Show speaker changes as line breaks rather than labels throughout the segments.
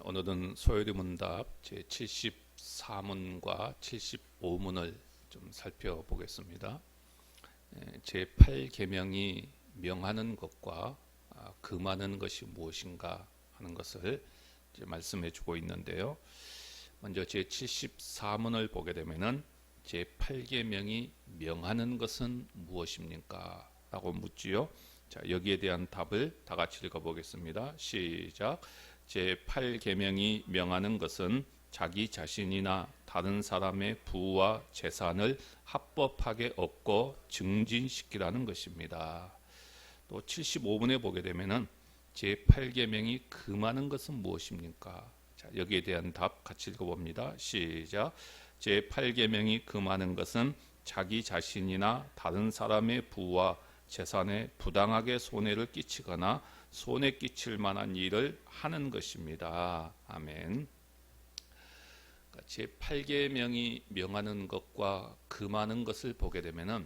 오늘은 소요리 문답 제 74문과 75문을 좀 살펴보겠습니다. 제 8계명이 명하는 것과 금하는 것이 무엇인가 하는 것을 이제 말씀해 주고 있는데요. 먼저 제 74문을 보게 되면은 제 8계명이 명하는 것은 무엇입니까? 라고 묻지요. 자, 여기에 대한 답을 다 같이 읽어보겠습니다. 시작. 제 8계명이 명하는 것은 자기 자신이나 다른 사람의 부와 재산을 합법하게 얻고 증진시키라는 것입니다. 또 75분에 보게 되면은 제 8계명이 금하는 것은 무엇입니까? 자, 여기에 대한 답 같이 읽어봅니다. 시작. 제 8계명이 금하는 것은 자기 자신이나 다른 사람의 부와 재산에 부당하게 손해를 끼치거나 손해 끼칠 만한 일을 하는 것입니다. 아멘. 제 8계명이 명하는 것과 금하는 것을 보게 되면은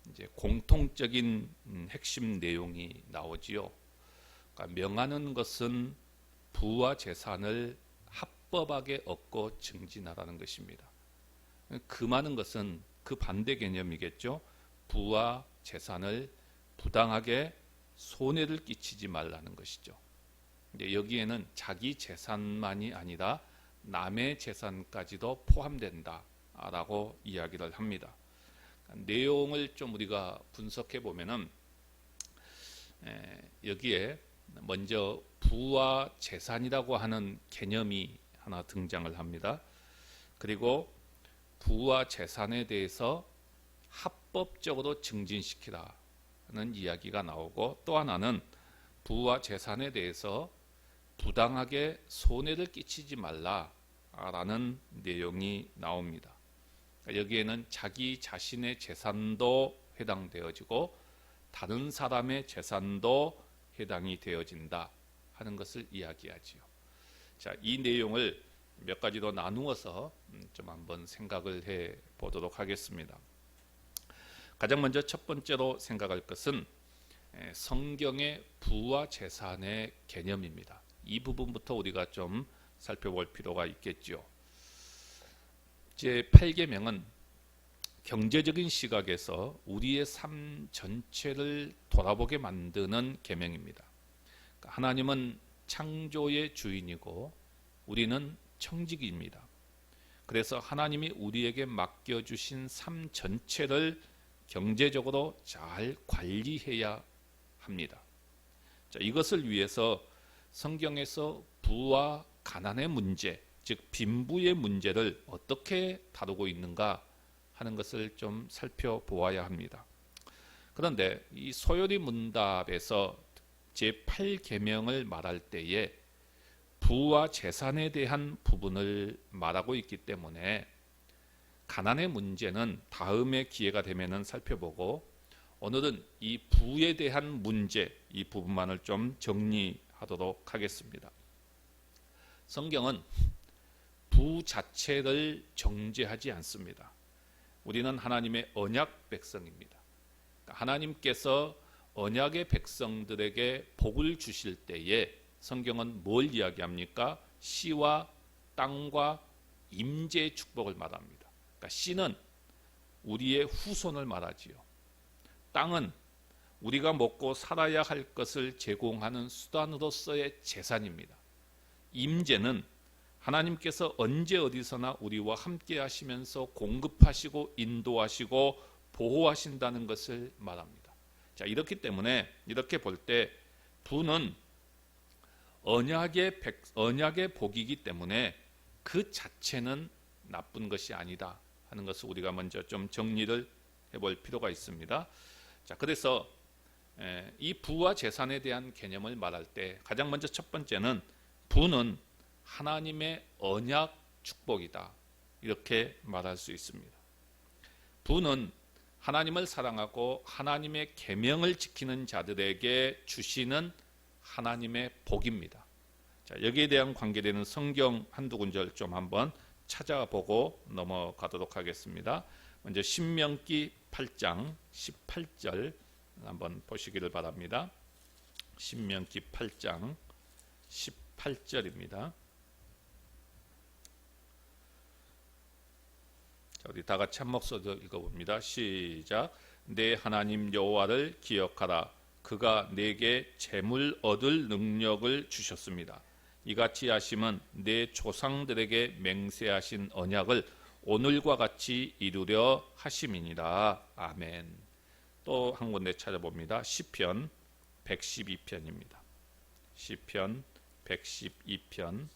이제 공통적인 핵심 내용이 나오지요. 그러니까 명하는 것은 부와 재산을 합법하게 얻고 증진하라는 것입니다. 금하는 것은 그 반대 개념이겠죠. 부와 재산을 부당하게 손해를 끼치지 말라는 것이죠. 근데 여기에는 자기 재산만이 아니라 남의 재산까지도 포함된다라고 이야기를 합니다. 내용을 좀 우리가 분석해 보면은 여기에 먼저 부와 재산이라고 하는 개념이 하나 등장을 합니다. 그리고 부와 재산에 대해서 합법적으로 증진시키라 는 이야기가 나오고, 또 하나는 부와 재산에 대해서 부당하게 손해를 끼치지 말라라는 내용이 나옵니다. 여기에는 자기 자신의 재산도 해당되어지고 다른 사람의 재산도 해당이 되어진다 하는 것을 이야기하지요. 자, 이 내용을 몇 가지로 나누어서 좀 한번 생각을 해 보도록 하겠습니다. 가장 먼저 첫 번째로 생각할 것은 성경의 부와 재산의 개념입니다. 이 부분부터 우리가 좀 살펴볼 필요가 있겠죠. 제 8계명은 경제적인 시각에서 우리의 삶 전체를 돌아보게 만드는 계명입니다. 하나님은 창조의 주인이고 우리는 청지기입니다. 그래서 하나님이 우리에게 맡겨주신 삶 전체를 경제적으로 잘 관리해야 합니다. 자, 이것을 위해서 성경에서 부와 가난의 문제, 즉 빈부의 문제를 어떻게 다루고 있는가 하는 것을 좀 살펴보아야 합니다. 그런데 이 소요리 문답에서 제8계명을 말할 때에 부와 재산에 대한 부분을 말하고 있기 때문에 가난의 문제는 다음에 기회가 되면 살펴보고, 오늘은 이 부에 대한 문제, 이 부분만을 좀 정리하도록 하겠습니다. 성경은 부 자체를 정죄하지 않습니다. 우리는 하나님의 언약 백성입니다. 하나님께서 언약의 백성들에게 복을 주실 때에 성경은 뭘 이야기합니까? 씨와 땅과 임재의 축복을 말합니다. 그러니까 씨는 우리의 후손을 말하지요. 땅은 우리가 먹고 살아야 할 것을 제공하는 수단으로서의 재산입니다. 임재는 하나님께서 언제 어디서나 우리와 함께 하시면서 공급하시고 인도하시고 보호하신다는 것을 말합니다. 자, 이렇기 때문에 이렇게 볼 때 부는 언약의 복이기 때문에 그 자체는 나쁜 것이 아니다 하는 것을 우리가 먼저 좀 정리를 해볼 필요가 있습니다. 자, 그래서 이 부와 재산에 대한 개념을 말할 때 가장 먼저 첫 번째는 부는 하나님의 언약 축복이다, 이렇게 말할 수 있습니다. 부는 하나님을 사랑하고 하나님의 계명을 지키는 자들에게 주시는 하나님의 복입니다. 자, 여기에 대한 관계되는 성경 한두 군절 좀 한번 찾아보고 넘어가도록 하겠습니다. 먼저 신명기 8장 18절 한번 보시기를 바랍니다. 신명기 8장 18절입니다. 우리 다 같이 한 목소리로 읽어봅니다. 시작. 내 하나님 여호와를 기억하라. 그가 내게 재물 얻을 능력을 주셨습니다. 이같이 하심은 내 조상들에게 맹세하신 언약을 오늘과 같이 이루려 하심이니라. 아멘. 또 한 군데 찾아봅니다. 시편 112편입니다. 시편 112편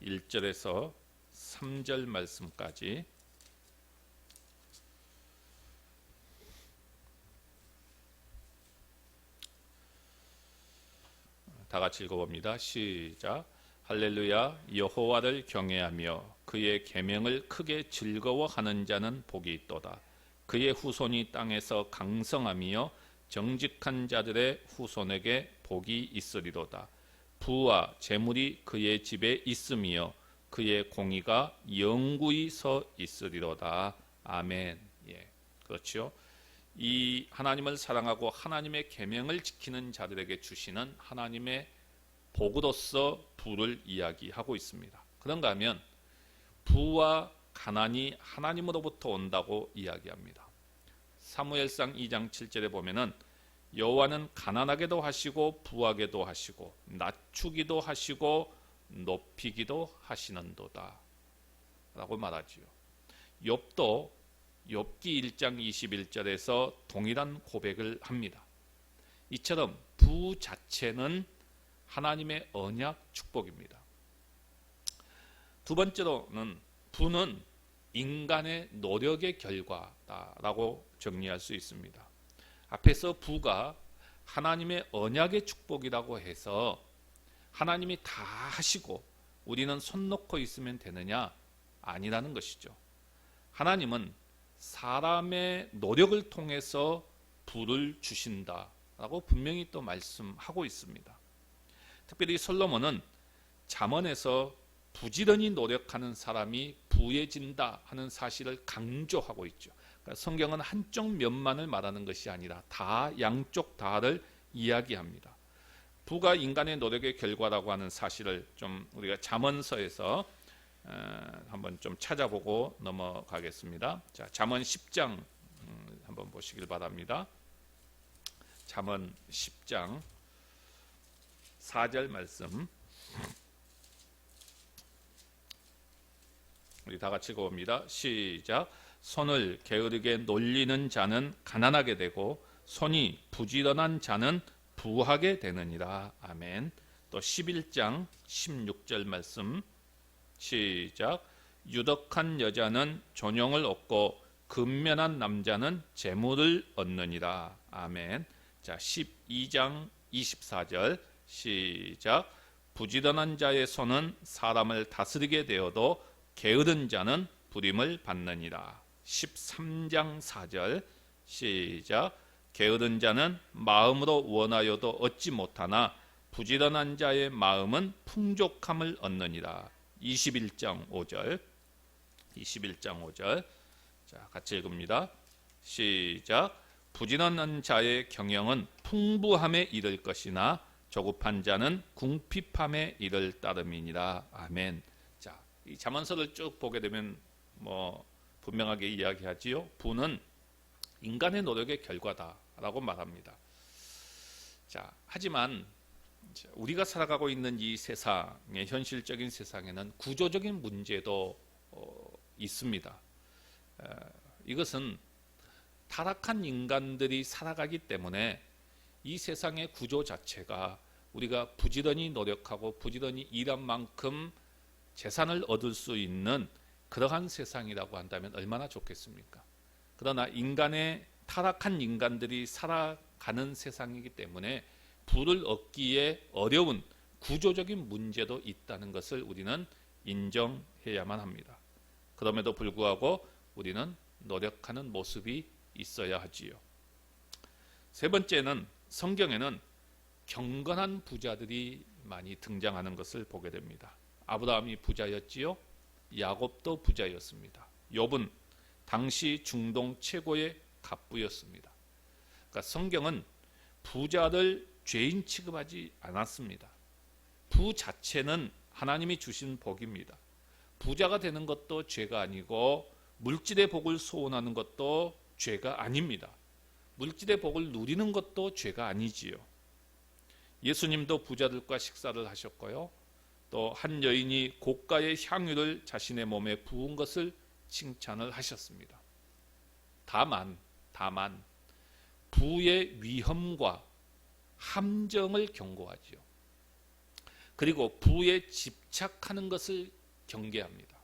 1절에서 3절 말씀까지 다 같이 읽어봅니다. 시작. 할렐루야. 여호와를 경외하며 그의 계명을 크게 즐거워하는 자는 복이 있도다. 그의 후손이 땅에서 강성하며 정직한 자들의 후손에게 복이 있으리로다. 부와 재물이 그의 집에 있으며 그의 공의가 영구히 서 있으리로다. 아멘. 예, 그렇죠. 이 하나님을 사랑하고 하나님의 계명을 지키는 자들에게 주시는 하나님의 복으로서 부를 이야기하고 있습니다. 그런가 하면 부와 가난이 하나님으로부터 온다고 이야기합니다. 사무엘상 2장 7절에 보면은 여호와는 가난하게도 하시고 부하게도 하시고 낮추기도 하시고 높이기도 하시는도다 라고 말하지요. 욥도 욥기 1장 21절에서 동일한 고백을 합니다. 이처럼 부 자체는 하나님의 언약 축복입니다. 두 번째로는 부는 인간의 노력의 결과다라고 정리할 수 있습니다. 앞에서 부가 하나님의 언약의 축복이라고 해서 하나님이 다 하시고 우리는 손 놓고 있으면 되느냐? 아니라는 것이죠. 하나님은 사람의 노력을 통해서 부를 주신다라고 분명히 또 말씀하고 있습니다. 특별히 솔로몬은 잠언에서 부지런히 노력하는 사람이 부해진다 하는 사실을 강조하고 있죠. 그러니까 성경은 한쪽 면만을 말하는 것이 아니라 다 양쪽 다를 이야기합니다. 부가 인간의 노력의 결과라고 하는 사실을 좀 우리가 잠언서에서 한번 좀 찾아보고 넘어가겠습니다. 자, 잠언 10장 한번 보시길 바랍니다. 잠언 10장 4절 말씀 우리 다 같이 읽어봅니다. 시작. 손을 게으르게 놀리는 자는 가난하게 되고 손이 부지런한 자는 부하게 되느니라. 아멘. 또 11장 16절 말씀 시작. 유덕한 여자는 존용을 얻고 근면한 남자는 재물을 얻느니라. 아멘. 자, 12장 24절 시작. 부지런한 자의 손은 사람을 다스리게 되어도 게으른 자는 부림을 받느니라. 13장 4절 시작. 게으른 자는 마음으로 원하여도 얻지 못하나 부지런한 자의 마음은 풍족함을 얻느니라. 21장 5절 자, 같이 읽습니다. 시작. 부지런한 자의 경영은 풍부함에 이를 것이나 조급한 자는 궁핍함에 이를 따름이니라. 아멘. 자, 이 잠언서를 쭉 보게 되면 분명하게 이야기하지요. 부는 인간의 노력의 결과다라고 말합니다. 자, 하지만 우리가 살아가고 있는 이 세상의 현실적인 세상에는 구조적인 문제도 있습니다. 이것은 타락한 인간들이 살아가기 때문에 이 세상의 구조 자체가 우리가 부지런히 노력하고 부지런히 일한 만큼 재산을 얻을 수 있는 그러한 세상이라고 한다면 얼마나 좋겠습니까? 그러나 타락한 인간들이 살아가는 세상이기 때문에 부를 얻기에 어려운 구조적인 문제도 있다는 것을 우리는 인정해야만 합니다. 그럼에도 불구하고 우리는 노력하는 모습이 있어야 하지요. 세 번째는 성경에는 경건한 부자들이 많이 등장하는 것을 보게 됩니다. 아브라함이 부자였지요. 야곱도 부자였습니다. 욥은 당시 중동 최고의 갑부였습니다. 그러니까 성경은 부자를 죄인 취급하지 않았습니다. 부 자체는 하나님이 주신 복입니다. 부자가 되는 것도 죄가 아니고 물질의 복을 소원하는 것도 죄가 아닙니다. 물질의 복을 누리는 것도 죄가 아니지요. 예수님도 부자들과 식사를 하셨고요. 또 한 여인이 고가의 향유를 자신의 몸에 부은 것을 칭찬을 하셨습니다. 다만 부의 위험과 함정을 경고하지요. 그리고 부에 집착하는 것을 경계합니다.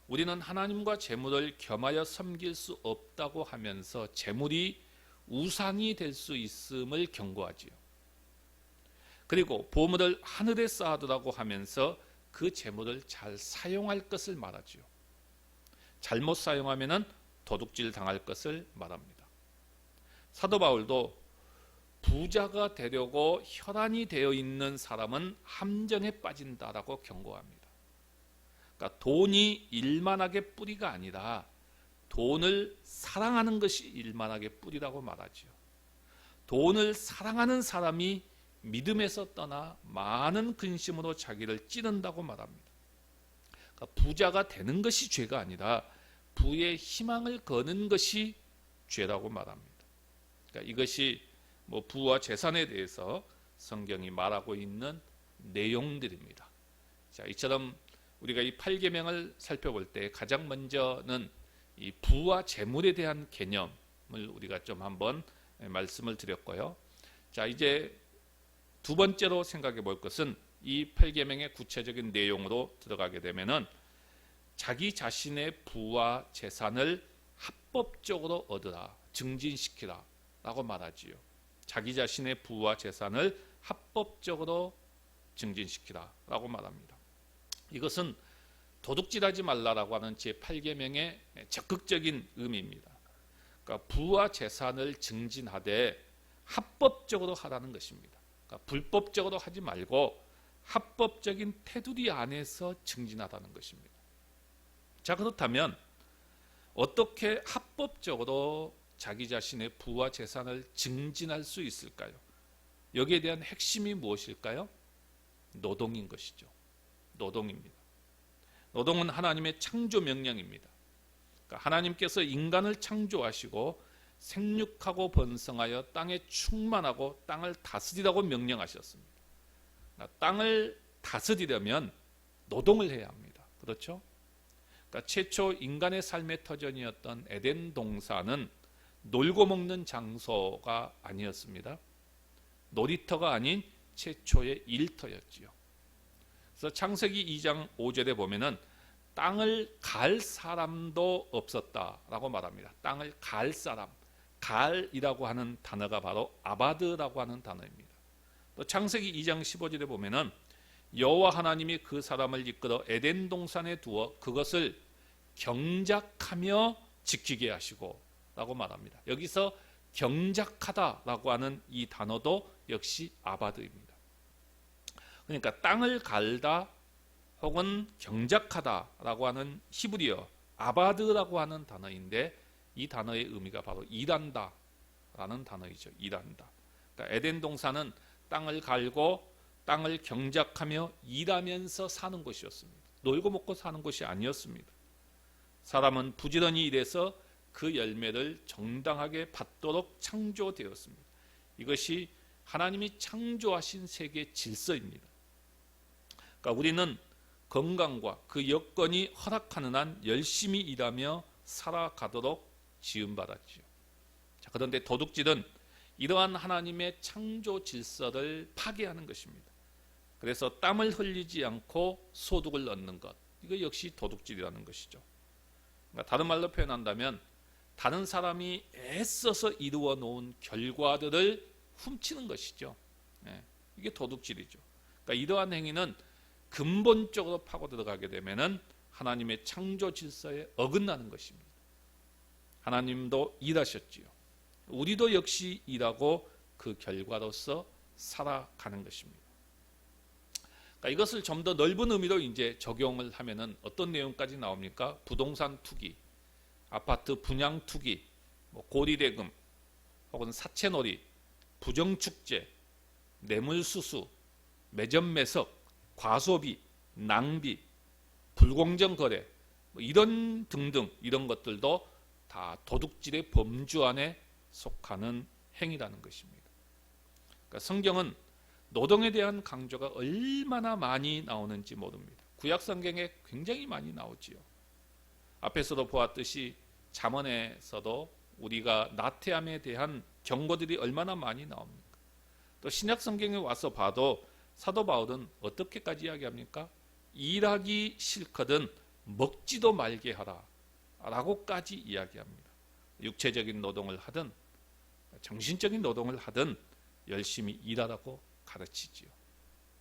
우리는 하나님과 재물을 겸하여 섬길 수 없다고 하면서 재물이 우상이 될 수 있음을 경고하지요. 그리고 보물을 하늘에 쌓아두라고 하면서 그 재물을 잘 사용할 것을 말하지요. 잘못 사용하면 도둑질 당할 것을 말합니다. 사도 바울도 부자가 되려고 혈안이 되어 있는 사람은 함정에 빠진다라고 경고합니다. 그러니까 돈이 일만하게 뿌리가 아니라 돈을 사랑하는 것이 일만하게 뿌리라고 말하지요. 돈을 사랑하는 사람이 믿음에서 떠나 많은 근심으로 자기를 찌른다고 말합니다. 그러니까 부자가 되는 것이 죄가 아니라 부의 희망을 거는 것이 죄라고 말합니다. 그러니까 이것이 부와 재산에 대해서 성경이 말하고 있는 내용들입니다. 자, 이처럼 우리가 이 8계명을 살펴볼 때 가장 먼저는 이 부와 재물에 대한 개념을 우리가 좀 한번 말씀을 드렸고요. 자, 이제 두 번째로 생각해 볼 것은 이 8계명의 구체적인 내용으로 들어가게 되면은 자기 자신의 부와 재산을 합법적으로 얻으라, 증진시키라 라고 말하지요. 자기 자신의 부와 재산을 합법적으로 증진시키라 라고 말합니다. 이것은 도둑질하지 말라라고 하는 제8계명의 적극적인 의미입니다. 그러니까 부와 재산을 증진하되 합법적으로 하라는 것입니다. 그러니까 불법적으로 하지 말고 합법적인 테두리 안에서 증진하라는 것입니다. 자, 그렇다면 어떻게 합법적으로 자기 자신의 부와 재산을 증진할 수 있을까요? 여기에 대한 핵심이 무엇일까요? 노동인 것이죠. 노동입니다. 노동은 하나님의 창조 명령입니다. 그러니까 하나님께서 인간을 창조하시고 생육하고 번성하여 땅에 충만하고 땅을 다스리라고 명령하셨습니다. 그러니까 땅을 다스리려면 노동을 해야 합니다. 그렇죠? 그러니까 최초 인간의 삶의 터전이었던 에덴 동산은 놀고 먹는 장소가 아니었습니다. 놀이터가 아닌 최초의 일터였지요. 그래서 창세기 2장 5절에 보면은 땅을 갈 사람도 없었다라고 말합니다. 땅을 갈 사람, 갈이라고 하는 단어가 바로 아바드라고 하는 단어입니다. 또 창세기 2장 15절에 보면은 여호와 하나님이 그 사람을 이끌어 에덴 동산에 두어 그것을 경작하며 지키게 하시고 라고 말합니다. 여기서 경작하다라고 하는 이 단어도 역시 아바드입니다. 그러니까 땅을 갈다 혹은 경작하다라고 하는 히브리어 아바드라고 하는 단어인데 이 단어의 의미가 바로 일한다라는 단어이죠. 일한다. 그러니까 에덴 동산은 땅을 갈고 땅을 경작하며 일하면서 사는 곳이었습니다. 놀고 먹고 사는 곳이 아니었습니다. 사람은 부지런히 일해서 그 열매를 정당하게 받도록 창조되었습니다. 이것이 하나님이 창조하신 세계 질서입니다. 그러니까 우리는 건강과 그 여건이 허락하는 한 열심히 일하며 살아가도록 지음받았지요. 자, 그런데 도둑질은 이러한 하나님의 창조 질서를 파괴하는 것입니다. 그래서 땀을 흘리지 않고 소득을 얻는 것, 이거 역시 도둑질이라는 것이죠. 그러니까 다른 말로 표현한다면 다른 사람이 애써서 이루어 놓은 결과들을 훔치는 것이죠. 이게 도둑질이죠. 그러니까 이러한 행위는 근본적으로 파고 들어가게 되면은 하나님의 창조 질서에 어긋나는 것입니다. 하나님도 일하셨지요. 우리도 역시 일하고 그 결과로서 살아가는 것입니다. 그러니까 이것을 좀 더 넓은 의미로 이제 적용을 하면은 어떤 내용까지 나옵니까? 부동산 투기, 아파트 분양 투기, 고리대금, 혹은 사채놀이, 부정축제, 뇌물수수, 매점매석, 과소비, 낭비, 불공정 거래, 뭐 이런 등등 이런 것들도 다 도둑질의 범주 안에 속하는 행위라는 것입니다. 그러니까 성경은 노동에 대한 강조가 얼마나 많이 나오는지 모릅니다. 구약 성경에 굉장히 많이 나오지요. 앞에서도 보았듯이 잠언에서도 우리가 나태함에 대한 경고들이 얼마나 많이 나옵니까? 또 신약 성경에 와서 봐도 사도 바울은 어떻게까지 이야기합니까? 일하기 싫거든 먹지도 말게 하라 라고까지 이야기합니다. 육체적인 노동을 하든 정신적인 노동을 하든 열심히 일하라고 가르치지요.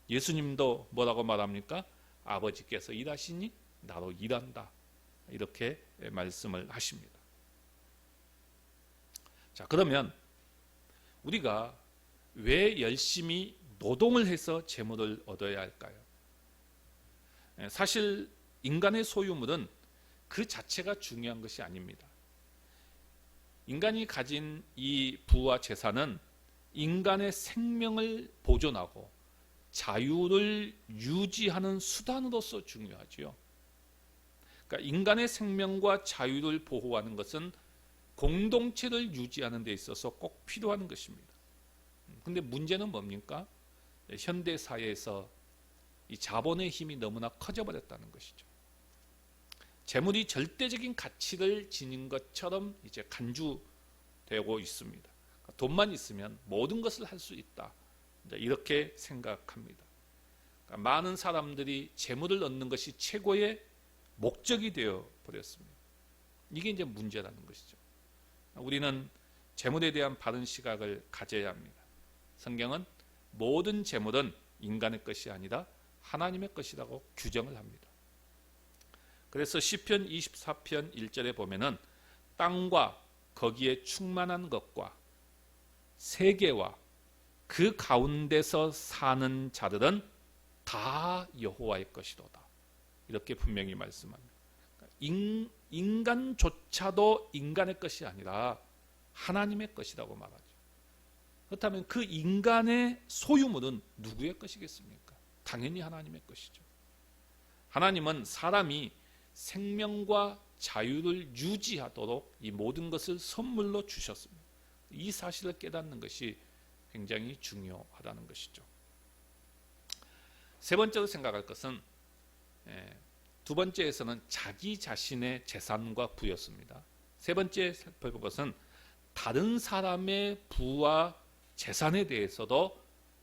예수님도 뭐라고 말합니까? 아버지께서 일하시니 나도 일한다, 이렇게 말씀을 하십니다. 자, 그러면 우리가 왜 열심히 노동을 해서 재물을 얻어야 할까요? 사실 인간의 소유물은 그 자체가 중요한 것이 아닙니다. 인간이 가진 이 부와 재산은 인간의 생명을 보존하고 자유를 유지하는 수단으로서 중요하지요. 그러니까 인간의 생명과 자유를 보호하는 것은 공동체를 유지하는 데 있어서 꼭 필요한 것입니다. 근데 문제는 뭡니까? 현대 사회에서 이 자본의 힘이 너무나 커져버렸다는 것이죠. 재물이 절대적인 가치를 지닌 것처럼 이제 간주되고 있습니다. 돈만 있으면 모든 것을 할 수 있다, 이렇게 생각합니다. 그러니까 많은 사람들이 재물을 얻는 것이 최고의 목적이 되어 버렸습니다. 이게 이제 문제라는 것이죠. 우리는 재물에 대한 바른 시각을 가져야 합니다. 성경은 모든 재물은 인간의 것이 아니라 하나님의 것이라고 규정을 합니다. 그래서 시편 24편 1절에 보면은 땅과 거기에 충만한 것과 세계와 그 가운데서 사는 자들은 다 여호와의 것이로다, 이렇게 분명히 말씀합니다. 인간조차도 인간의 것이 아니라 하나님의 것이라고 말하죠. 그렇다면 그 인간의 소유물은 누구의 것이겠습니까? 당연히 하나님의 것이죠. 하나님은 사람이 생명과 자유를 유지하도록 이 모든 것을 선물로 주셨습니다. 이 사실을 깨닫는 것이 굉장히 중요하다는 것이죠. 세 번째로 생각할 것은, 두 번째에서는 자기 자신의 재산과 부였습니다. 세 번째 살펴볼 것은 다른 사람의 부와 재산에 대해서도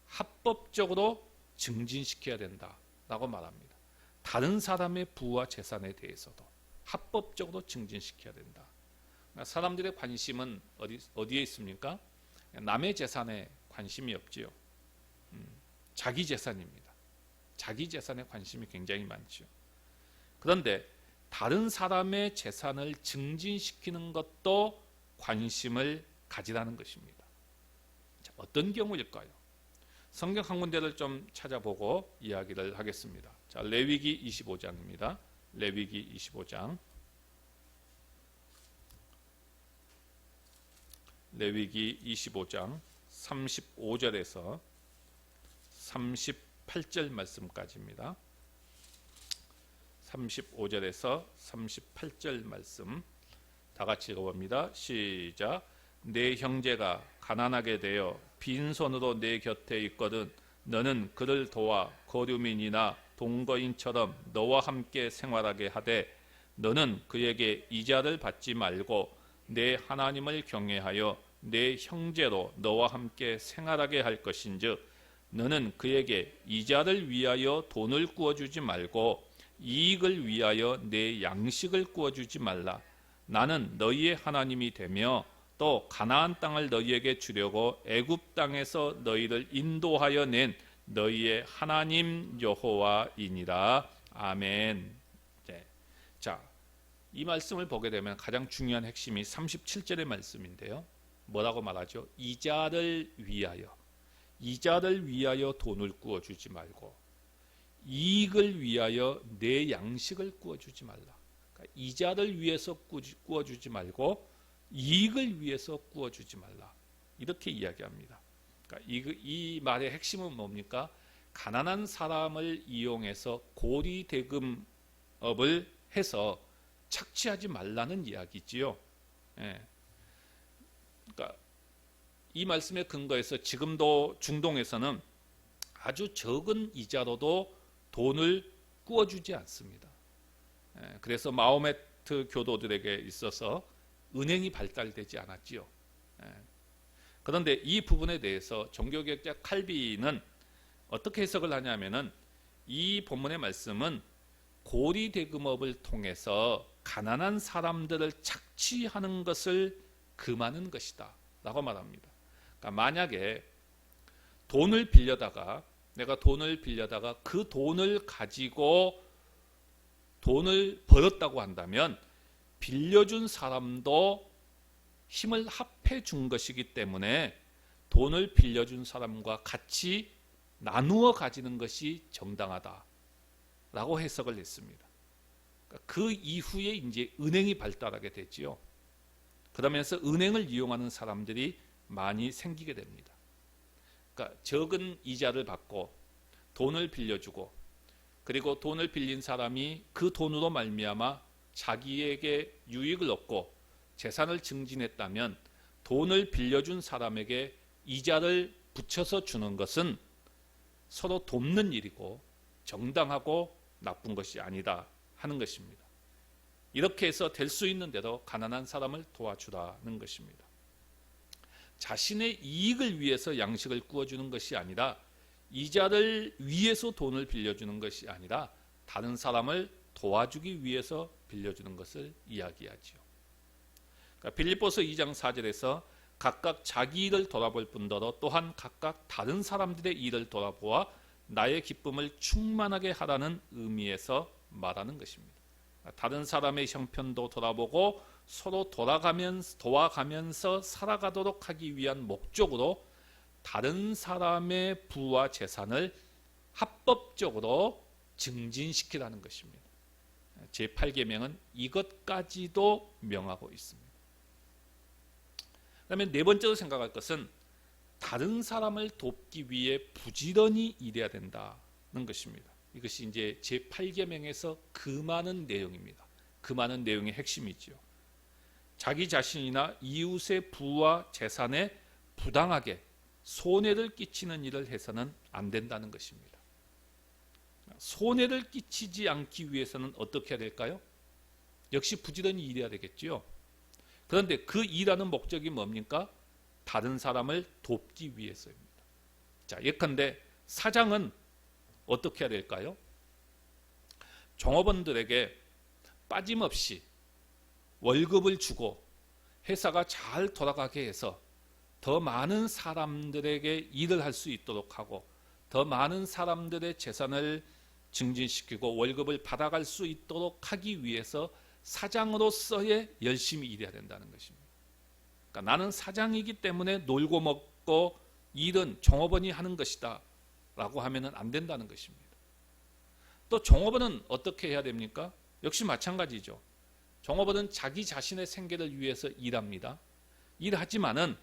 합법적으로 증진시켜야 된다라고 말합니다. 다른 사람의 부와 재산에 대해서도 합법적으로 증진시켜야 된다. 사람들의 관심은 어디에 있습니까? 남의 재산에 관심이 없지요. 자기 재산입니다. 자기 재산에 관심이 굉장히 많죠. 그런데 다른 사람의 재산을 증진시키는 것도 관심을 가지라는 것입니다. 자, 어떤 경우일까요? 성경 한 군데를 좀 찾아보고 이야기를 하겠습니다. 자, 레위기 25장입니다. 레위기 25장. 레위기 25장 35절에서 38절 말씀까지입니다. 35절에서 38절 말씀 다 같이 읽어봅니다. 시작. 내 형제가 가난하게 되어 빈손으로 내 곁에 있거든 너는 그를 도와 거류민이나 동거인처럼 너와 함께 생활하게 하되 너는 그에게 이자를 받지 말고 내 하나님을 경외하여 내 형제로 너와 함께 생활하게 할 것인즉 너는 그에게 이자를 위하여 돈을 구워주지 말고 이익을 위하여 내 양식을 구워주지 말라. 나는 너희의 하나님이 되며 또 가나안 땅을 너희에게 주려고 애굽 땅에서 너희를 인도하여 낸 너희의 하나님 여호와이니라. 아멘. 자, 이 말씀을 보게 되면 가장 중요한 핵심이 37절의 말씀인데요. 뭐라고 말하죠? 이자를 위하여 돈을 구워주지 말고 이익을 위하여 내 양식을 구워주지 말라. 그러니까 이자를 위해서 구워주지 말고 이익을 위해서 구워주지 말라, 이렇게 이야기합니다. 그러니까 이 말의 핵심은 뭡니까? 가난한 사람을 이용해서 고리대금 업을 해서 착취하지 말라는 이야기지요. 예. 그러니까 이 말씀에 근거해서 지금도 중동에서는 아주 적은 이자로도 돈을 꾸어주지 않습니다. 예. 그래서 마호메트 교도들에게 있어서 은행이 발달되지 않았지요. 예. 그런데 이 부분에 대해서 종교개혁자 칼빈은 어떻게 해석을 하냐면은 이 본문의 말씀은 고리대금업을 통해서 가난한 사람들을 착취하는 것을 금하는 것이다 라고 말합니다. 그러니까 만약에 내가 돈을 빌려다가 그 돈을 가지고 돈을 벌었다고 한다면 빌려준 사람도 힘을 합해 준 것이기 때문에 돈을 빌려준 사람과 같이 나누어 가지는 것이 정당하다라고 해석을 했습니다. 그 이후에 이제 은행이 발달하게 됐지요. 그러면서 은행을 이용하는 사람들이 많이 생기게 됩니다. 그러니까 적은 이자를 받고 돈을 빌려주고 그리고 돈을 빌린 사람이 그 돈으로 말미암아 자기에게 유익을 얻고 재산을 증진했다면 돈을 빌려준 사람에게 이자를 붙여서 주는 것은 서로 돕는 일이고 정당하고 나쁜 것이 아니다 하는 것입니다. 이렇게 해서 될 수 있는 대로 가난한 사람을 도와주라는 것입니다. 자신의 이익을 위해서 양식을 구워주는 것이 아니라 이자를 위해서 돈을 빌려주는 것이 아니라 다른 사람을 도와주기 위해서 빌려주는 것을 이야기하지요. 그러니까 빌립보서 2장 4절에서 각각 자기 일을 돌아볼 뿐더러 또한 각각 다른 사람들의 일을 돌아보아 나의 기쁨을 충만하게 하라는 의미에서 말하는 것입니다. 다른 사람의 형편도 돌아보고 서로 도와가면서 살아가도록 하기 위한 목적으로 다른 사람의 부와 재산을 합법적으로 증진시키라는 것입니다. 제8계명은 이것까지도 명하고 있습니다. 그다음에 네 번째로 생각할 것은 다른 사람을 돕기 위해 부지런히 일해야 된다는 것입니다. 이것이 이제 제8계명에서 금하는 내용입니다. 금하는 내용의 핵심이지요. 자기 자신이나 이웃의 부와 재산에 부당하게 손해를 끼치는 일을 해서는 안 된다는 것입니다. 손해를 끼치지 않기 위해서는 어떻게 해야 될까요? 역시 부지런히 일해야 되겠지요. 그런데 그 일하는 목적이 뭡니까? 다른 사람을 돕기 위해서입니다. 자, 예컨대 사장은 어떻게 해야 될까요? 종업원들에게 빠짐없이 월급을 주고 회사가 잘 돌아가게 해서 더 많은 사람들에게 일을 할 수 있도록 하고 더 많은 사람들의 재산을 증진시키고 월급을 받아갈 수 있도록 하기 위해서 사장으로서의 열심히 일해야 된다는 것입니다. 그러니까 나는 사장이기 때문에 놀고 먹고 일은 종업원이 하는 것이다 라고 하면 안 된다는 것입니다. 또 종업원은 어떻게 해야 됩니까? 역시 마찬가지죠. 종업원은 자기 자신의 생계를 위해서 일합니다. 일하지만은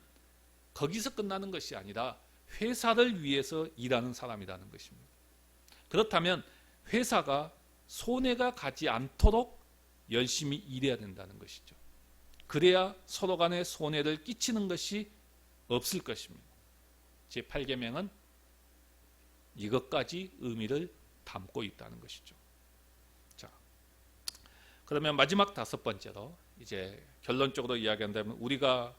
거기서 끝나는 것이 아니라 회사를 위해서 일하는 사람이라는 것입니다. 그렇다면 회사가 손해가 가지 않도록 열심히 일해야 된다는 것이죠. 그래야 서로 간에 손해를 끼치는 것이 없을 것입니다. 제8계명은 이것까지 의미를 담고 있다는 것이죠. 자, 그러면 마지막 다섯 번째로 이제 결론적으로 이야기한다면 우리가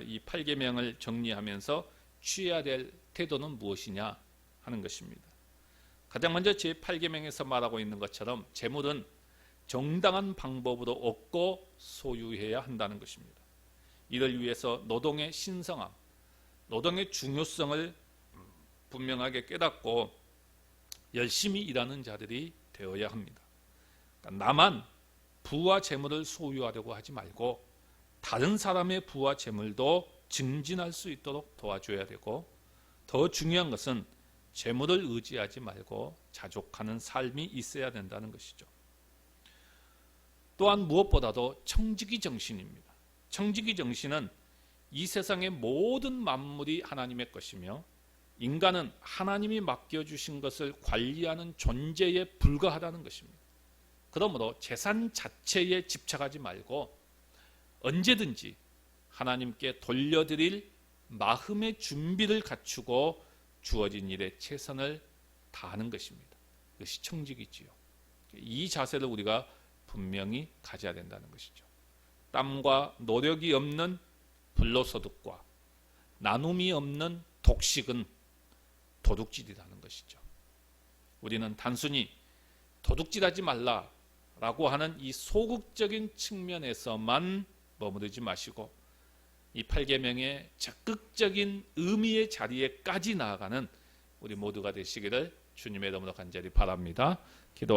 이 8계명을 정리하면서 취해야 될 태도는 무엇이냐 하는 것입니다. 가장 먼저 제8계명에서 말하고 있는 것처럼 재물은 정당한 방법으로 얻고 소유해야 한다는 것입니다. 이를 위해서 노동의 신성함, 노동의 중요성을 분명하게 깨닫고 열심히 일하는 자들이 되어야 합니다. 그러니까 나만 부와 재물을 소유하려고 하지 말고 다른 사람의 부와 재물도 증진할 수 있도록 도와줘야 되고 더 중요한 것은 재물을 의지하지 말고 자족하는 삶이 있어야 된다는 것이죠. 또한 무엇보다도 청지기 정신입니다. 청지기 정신은 이 세상의 모든 만물이 하나님의 것이며 인간은 하나님이 맡겨주신 것을 관리하는 존재에 불과하다는 것입니다. 그러므로 재산 자체에 집착하지 말고 언제든지 하나님께 돌려드릴 마음의 준비를 갖추고 주어진 일에 최선을 다하는 것입니다. 이것이 청직이지요. 이 자세를 우리가 분명히 가져야 된다는 것이죠. 땀과 노력이 없는 불로소득과 나눔이 없는 독식은 도둑질이라는 것이죠. 우리는 단순히 도둑질하지 말라라고 하는 이 소극적인 측면에서만 머무르지 마시고 이 8계명의 적극적인 의미의 자리에까지 나아가는 우리 모두가 되시기를 주님의 이름으로 간절히 바랍니다.